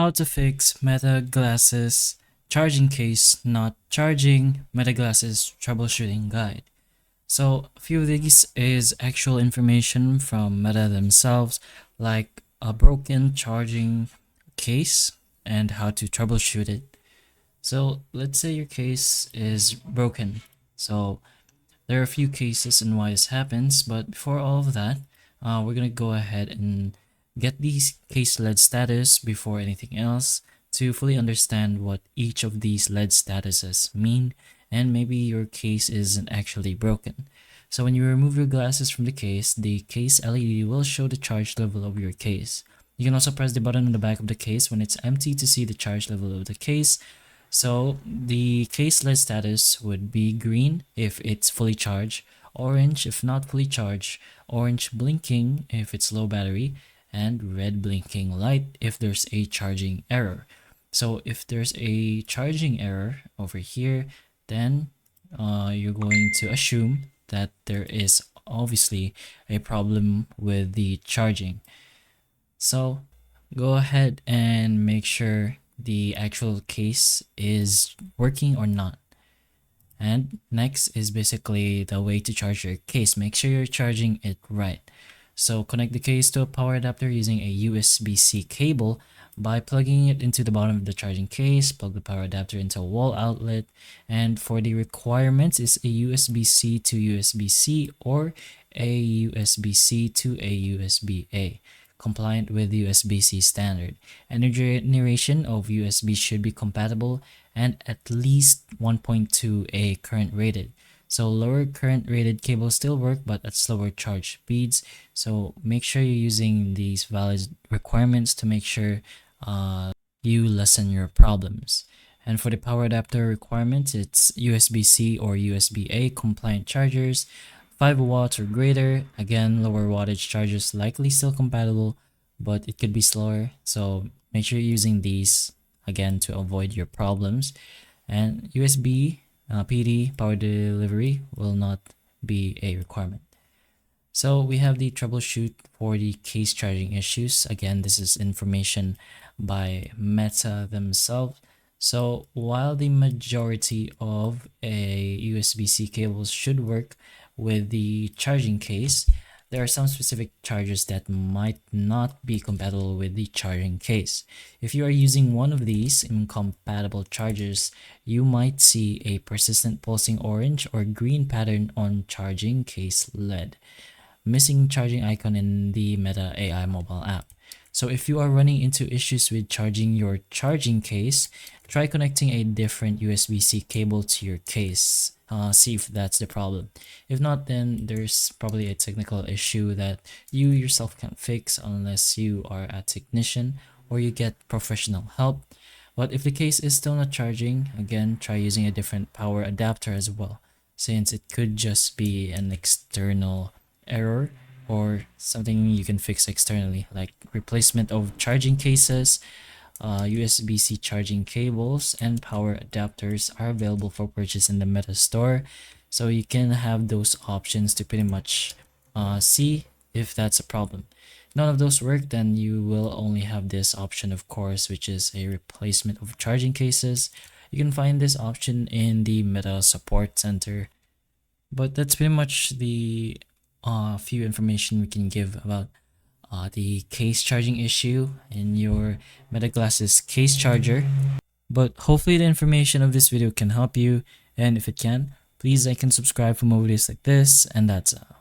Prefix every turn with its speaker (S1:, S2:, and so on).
S1: How to fix Meta Glasses charging case not charging, Meta Glasses troubleshooting guide. So a few of these is actual information from Meta themselves, like a broken charging case and how to troubleshoot it. So let's say your case is broken. So there are a few cases and why this happens, but before all of that, we're gonna go ahead and get these case LED status before anything else to fully understand what each of these LED statuses mean, and maybe your case isn't actually broken. So when you remove your glasses from the case LED will show the charge level of your case. You can also press the button on the back of the case when it's empty to see the charge level of the case. So the case LED status would be green if it's fully charged, orange if not fully charged, orange blinking if it's low battery, and red blinking light if there's a charging error. So if there's a charging error over here, then you're going to assume that there is obviously a problem with the charging. So go ahead and make sure the actual case is working or not. And next is basically the way to charge your case. Make sure you're charging it right. So connect the case to a power adapter using a USB-C cable by plugging it into the bottom of the charging case. Plug the power adapter into a wall outlet, and for the requirements is a USB-C to USB-C or a USB-C to a USB-A, compliant with USB-C standard. Energy generation of USB should be compatible and at least 1.2A current rated. So lower current rated cables still work but at slower charge speeds. So make sure you're using these valid requirements to make sure you lessen your problems. And for the power adapter requirements, it's USB-C or USB-A compliant chargers, 5 watts or greater. Again, lower wattage chargers likely still compatible, but it could be slower. So make sure you're using these again to avoid your problems. And USB PD power delivery will not be a requirement. So we have the troubleshoot for the case charging issues. Again, this is information by Meta themselves. So while the majority of a USB-C cables should work with the charging case, there are some specific chargers that might not be compatible with the charging case. If you are using one of these incompatible chargers, you might see a persistent pulsing orange or green pattern on charging case LED. Missing charging icon in the Meta AI mobile app. So if you are running into issues with charging your charging case, try connecting a different USB-C cable to your case. See if that's the problem. If not, then there's probably a technical issue that you yourself can't fix unless you are a technician or you get professional help. But if the case is still not charging, again, try using a different power adapter as well, since it could just be an external error or something you can fix externally, like replacement of charging cases. USB-C charging cables and power adapters are available for purchase in the Meta store, so you can have those options to pretty much see if that's a problem. None of those work, then you will only have this option, of course, which is a replacement of charging cases. You can find this option in the Meta support center. But that's pretty much the few information we can give about the case charging issue in your Meta Glasses case charger. But hopefully the information of this video can help you, and if it can, please like and subscribe for more videos like this, and that's all.